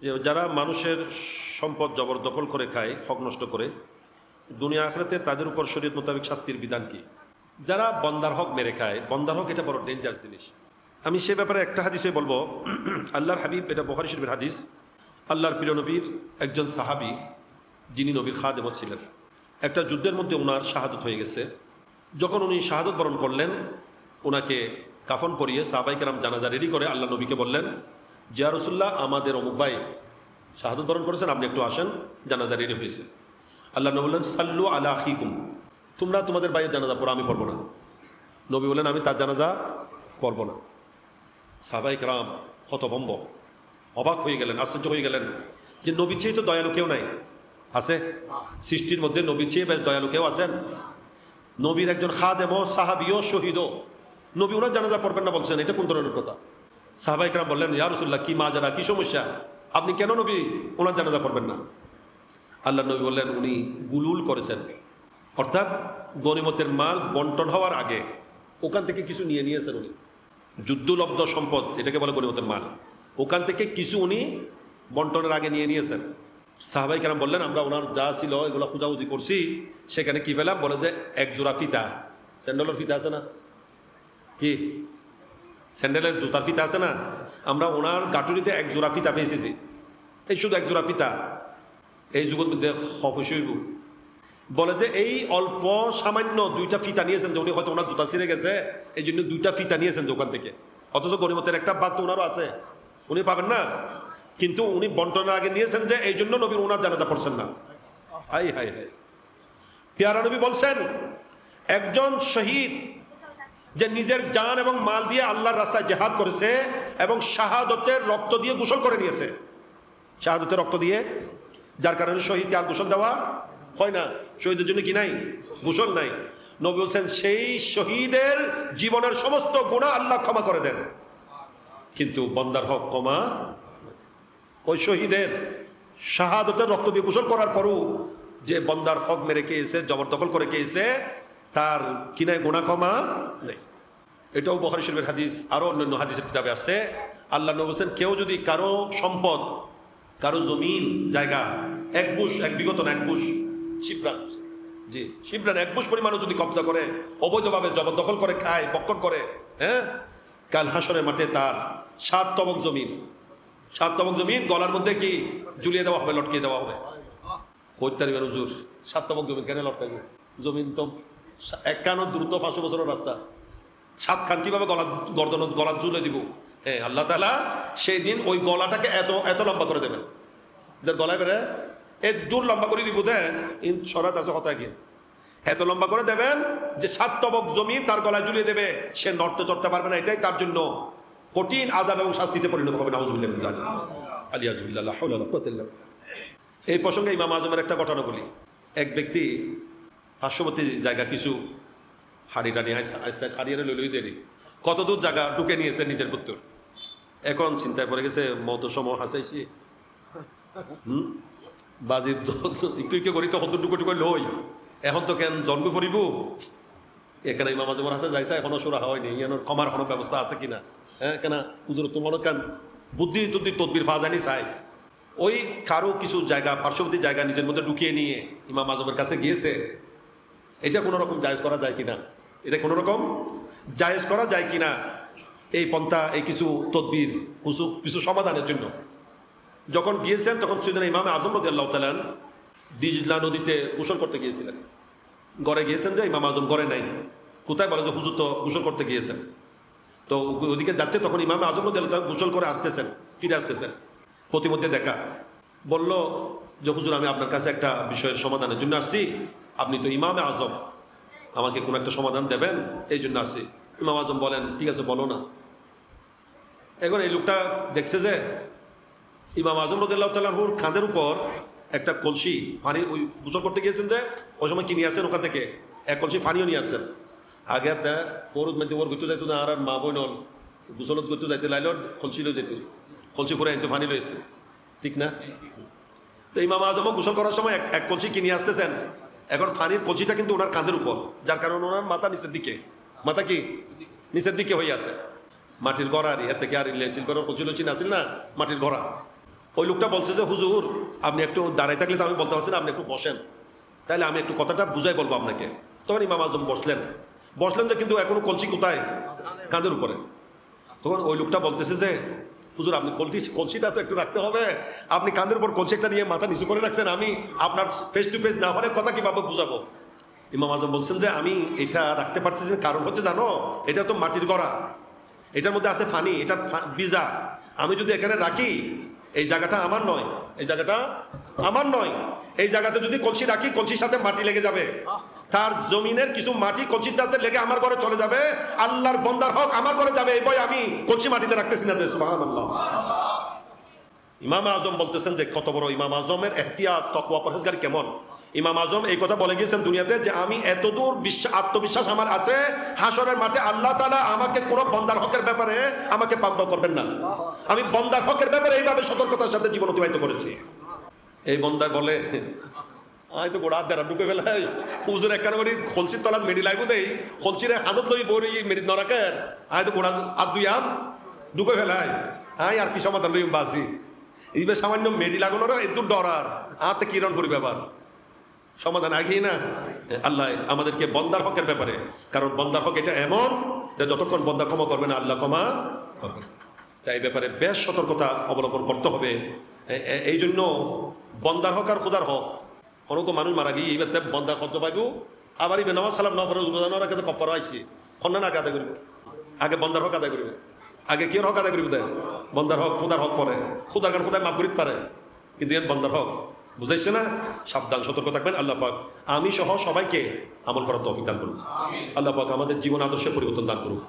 যে যারা মানুষের সম্পদ জবরদখল করে খায়, হক নষ্ট করে, দুনিয়া আখিরাতে তাদের উপর শরীয়ত মোতাবেক শাস্তির বিধান কি? যারা বন্দার হক মেরে খায়, বন্দার হক এটা বড় ডেঞ্জার জিনিস। আমি সে ব্যাপারে একটা হাদিসে বলবো। আল্লাহর হাবিব, এটা বুখারী শরীফের হাদিস, আল্লাহর প্রিয় নবীর একজন সাহাবী যিনি নবীর খাদেম ছিলেন, একটা যুদ্ধের মধ্যে ওনার শাহাদত হয়ে গেছে। যখন উনি শাহাদত বরণ করলেন, ওনাকে কাফন পরিয়ে সাহাবায়ে কেরাম জানাজা রেডি করে আল্লাহ নবীকে বললেন, ইয়া রাসূলুল্লাহ, আমাদের অমুক ভাই শাহাদত বরণ করেছেন, আপনি একটু আসেন, জানাজা রেডি হয়েছে। আল্লাহ নবী বললেন, সাল্লু আলা আখিকুম, তোমরা তোমাদের ভাইয়ের জানাজা পড়ো, আমি পড়বো না। নবী বললেন, আমি তার জানাজা পড়বো না। সাহাবায়ে কেরাম হতভম্ব, অবাক হয়ে গেলেন, আশ্চর্য হয়ে গেলেন যে নবীর চেয়ে তো দয়ালু কেউ নাই। আছে সৃষ্টির মধ্যে নবীর চেয়ে বেশ দয়ালু কেউ আছেন? নবীর একজন খাদেমও, সাহাবীও, শহীদও, নবী ওনার জানাজা পড়বেন না বলছেন, এটা কোন ধরনের কথা? সাহাবায়ে কেরাম বললেন, ইয়া রাসূলুল্লাহ, কি মাজারা, কি সমস্যা, আপনি কেন নবী ওনার জানাজা পড়বেন না? আল্লাহ নবী বললেন, উনি গুলুল করেছেন, অর্থাৎ গনিমতের মাল বন্টন হওয়ার আগে ওখান থেকে কিছু নিয়ে নিয়েছেন উনি। যুদ্ধলব্ধ সম্পদ, এটাকে বলে গনিমতের মাল, ওখান থেকে কিছু উনি বন্টনের আগে নিয়ে নিয়েছেন। সাহাবায়ে কেরাম বললেন, আমরা ওনার যা ছিল এগুলো খোঁজাখুঁজি করছি, সেখানে কি পেলাম? বলে যে এক জোড়া ফিতা, স্যান্ডেলের ফিতা আছে না, কি স্যান্ডেলের জুতার ফিতা আছে না, আমরা ওনার গাটুরিতে এক জোড়া ফিতা পেয়েছি। এই শুধু এক জোড়া ফিতা, এই যুগের মধ্যে হফসইব বলে যে এই অল্প সামান্য দুইটা ফিতা নিয়েছেন, যে উনি হয়তো ওনার জুতা ছিঁড়ে গেছে, এই জন্য দুইটা ফিতা নিয়েছেন দোকান থেকে, অথচ গনিমতের একটা বাদ তো ওনারও আছে, উনি পাবেন না, কিন্তু উনি বন্টনের আগে নিয়েছেন, যে এই জন্য নবীর ওনার জানাজা পড়ছেন না। হাই হাই হাই, পেয়ারা নবী বলছেন, একজন শহীদ যে নিজের জান এবং মাল দিয়ে আল্লাহর রাস্তায় জিহাদ করেছে এবং শাহাদতের রক্ত দিয়ে গোসল করে নিয়েছে, শাহাদতের রক্ত দিয়ে, যার কারণে শহীদকে আর গোসল দেওয়া হয় না, শহীদের জন্য কি নাই? গোসল নাই। নবী বলছেন, সেই শহীদের জীবনের সমস্ত গুনাহ আল্লাহ ক্ষমা করে দেন, কিন্তু বন্দার হক ক্ষমা। ওই শহীদের শাহাদতের রক্ত দিয়ে গোসল করার পরও যে বন্দার হক মেরে খেয়েছে, জবরদখল করে খেয়েছে, তার কিনায় গুনাহ ক্ষমা নেই। এটাও বুখারী শরীফের হাদিস, আরো অন্যান্য হাদিসের কিতাবে আসছে। আল্লাহ নবী বলেন, কেউ যদি কারো সম্পদ, কারো জমিন জায়গা এক বুশ, এক বিগত না, এক বুশ শিবরান, জি শিবরান, এক বুশ পরিমাণও যদি কবজা করে, অবৈধভাবে জবরদখল করে খায়, বক্ষণ করে, হ্যাঁ, কাল হাসরের মাঠে তার 7 তবক জমিন, 7 তবক জমিন গলার মধ্যে কি ঝুলিয়ে দেওয়া হবে, লটকিয়ে দেওয়া হবে। হত্যারিবার হুজুর, 7 তবক জমিন কেন লটকাইবে? জমিন তো 51 দ্রুত 500 বছরের রাস্তা, 7 খান কিভাবে গলা ঝুলে দিব? হ্যাঁ, আল্লাহ তাআলা সেই দিন ওই গলাটাকে এত এত লম্বা করে দেবেন, যার গলায় বেড়ে এর দূর লম্বা করে দিব, দেন ইন সরাত আছে কথা কি, এত লম্বা করে দেবেন যে 7 তবক জমি তার গলায় ঝুলিয়ে দেবে, সে নড়তে চড়তে পারবে না। এটাই তার জন্য কঠিন আযাব এবং শাস্তিতে পরিণত হবে। নাউযুবিল্লাহি মিন যালিক, আলিয়াযুবিল্লাহ, লা হাওলা ওয়ালা কুওয়াতা ইল্লা বিল্লাহ। এই প্রসঙ্গে ইমাম আজমের একটা ঘটনা বলি। এক ব্যক্তি পার্শ্ববর্তী জায়গা কিছু হাড়ি টানি হারিয়ে লইলই দেরি, কত দূর জায়গা ঢুকে নিয়েছে নিজের পুত্র। এখন চিন্তায় পড়ে গেছে, মত সময় হাসাইছি, বাজি একটু একটু করি তো হত টুকু করে লই, এখন তো কেন জন্ম পড়িব। এখানে ইমাম আজমের হাসে যাইছে, এখনো সুরা হয়নি, ইয়ানোর ক্ষমার কোনো ব্যবস্থা আছে কিনা, হ্যাঁ, কেন হুজুর তোমার কেন বুদ্ধি টুদ্ধি তদবির ফা জানি চাই। ওই কারো কিছু জায়গা, পার্শ্ববর্তী জায়গা নিজের মধ্যে ঢুকিয়ে নিয়ে ইমাম আজমের কাছে গিয়েছে। এটা কোনো রকম জায়েজ করা যায় কিনা, এটা কোনো রকম জায়েজ করা যায় কিনা, এই পন্থা, এই কিছু তদবির, কিছু সমাধানের জন্য যখন গিয়েছেন, তখন সাইয়েদনা ইমাম আজম রাদিয়াল্লাহু তাআলা দিজলা নদীতে গোসল করতে গিয়েছিলেন। গড়ে গিয়েছেন যে ইমাম আজম গড়ে নাই, কোথায় বলে যে হুজুর তো গোসল করতে গিয়েছেন। তো ওদিকে যাচ্ছে, তখন ইমাম আজম রাদিয়াল্লাহু তাআলা গোসল করে আসতেছেন, ফিরে আসতেছেন, প্রতিমধ্যে দেখা বলল যে হুজুর, আমি আপনার কাছে একটা বিষয়ের সমাধানের জন্য আসছি, আপনি তো ইমামে আজম, আমাকে কোনো একটা সমাধান দেবেন, এই জন্য আসছি। ইমাম আজম বলেন, ঠিক আছে বলো না। এখন এই লোকটা দেখছে যে ইমাম আজম রাদিয়াল্লাহু তাআলার কাঁধের উপর একটা কলসি পানি, ওই গোসল করতে গিয়েছেন যে ওই সময় কি নিয়ে আসছেন ওখান থেকে, এক কলসি পানিও নিয়ে আসছেন। আগে ফরুদ মধ্যে ওর ঘুরতে যাইতো না, আর মা বই নল গোসলত করতে যাইতে লাইল, কলসি লই যেত, কলসি পরে আনতে পানি লই আসতো, ঠিক না? তো ইমাম আজমও গোসল করার সময় এক কলসি কি নিয়ে আসতেছেন। এখন পানির কলসিটা কিন্তু ওনার কাঁধের উপর, যার কারণে ওনার মাথা নিচের দিকে, মাথা কি নিচের দিকে হয়ে আছে, মাটির গড়া, আর এর থেকে আর সিল করার কলসি লচি আসিল না, মাটির গড়া। ওই লোকটা বলছে যে হুজুর আপনি একটু দাঁড়ায় থাকলে তো আমি বলতে পারছি না, আপনি একটু বসেন, তাহলে আমি একটু কথাটা বুঝাই বলবো আপনাকে। তখন ইমাম আজম বসলেন যে কিন্তু এখনো কলসি কোথায়? কাঁধের উপরে। তখন ওই লোকটা বলতেছে যে হুজুর আপনি কলসিটা তো একটু রাখতে হবে, আপনি কাঁধের উপর কলসি একটা নিয়ে মাথা নিচু করে রাখছেন, আমি আপনার ফেস টু ফেস না হলে কথা কিভাবে বুঝাবো? ইমাম আজম বলছেন যে আমি এটা রাখতে পারছি যে কারণ হচ্ছে জানো, এটা তো মাটির গড়া, এটার মধ্যে আছে পানি, এটা ভিজা। আমি যদি এখানে রাখি, এই জায়গাটা আমার নয়, এই জায়গাটা আমার নয়, এই জায়গাতে যদি কলসি রাখি কলসির সাথে মাটি লেগে যাবে, তার জমিনের কিছু মাটি কলসির সাথে লেগে আমার ঘরে চলে যাবে, আল্লাহর বন্দার হক আমার ঘরে যাবে, এই ভয় আমি কলসি মাটিতে রাখতেছি না। যে সুবহানাল্লাহ। ইমাম আজম বলতেছেন যে কত বড় ইমাম আজমের এহতিয়াত, তাকওয়া, পরহেজগারি কেমন। ইমাম আজম এই কথা বলে গিয়েছেন দুনিয়াতে যে আমি এতদূর আত্মবিশ্বাস আমার আছে, হাসরের মাঠে আল্লাহ তাআলা আমাকে কোনো বন্দার হকের ব্যাপারে আমাকে পাকড়াও করবেন না। আমি বন্দার হকের ব্যাপারে এইভাবে সতর্কতার সাথে জীবন অতিবাহিত করেছি। এই বন্দা বলে আয় তো গোড়া দেড়া ঢুকে ফেলাই হুজুর একখানে বলি খলসির তলাত মেডি লাগবো দেই, খলসিরে হাতত লই বই মেডি নরাকের আয় তো গোড়া হাত দুই হাত ঢুকে ফেলাই, আয় আর কি সমাধান লই বাসি এইবার সামান্য মেডি লাগানোর একটু ডরার হাতে কিরণ করি ব্যাপার সমাধান আগেই না। আল্লাহ আমাদেরকে বন্দার হকের ব্যাপারে, কারণ বন্দার হক এটা এমন যে যতক্ষণ বন্দা ক্ষমা করবে না আল্লাহ ক্ষমা করবেন। তাই ব্যাপারে বেশ সতর্কতা অবলম্বন করতে হবে। এই জন্য বন্দার হক আর খুদার হক, অনেক মানুষ মারা গিয়ে এইবার বন্দা খরচ পাইব, আবার এই নামাজ সালাম না পড়ে রোজানোর আগে তো কপ্পর আইসি খন্ডান আগে আদায় করিব, আগে বন্দার হক আদায় করিব, আগে কি হক আদায় করিব দেয় বন্দার হক, খুদার হক পরে, খুদার গান খুদায় মাফ করিতে পারে, কিন্তু এর বন্দার হক বুঝাইছে না। সাবধান, সতর্ক থাকবেন। আল্লাহ পাক আমি সহ সবাইকে আমল করার তৌফিক দান করুন। আল্লাহ পাক আমাদের জীবন আদর্শের পরিবর্তন দান করুন।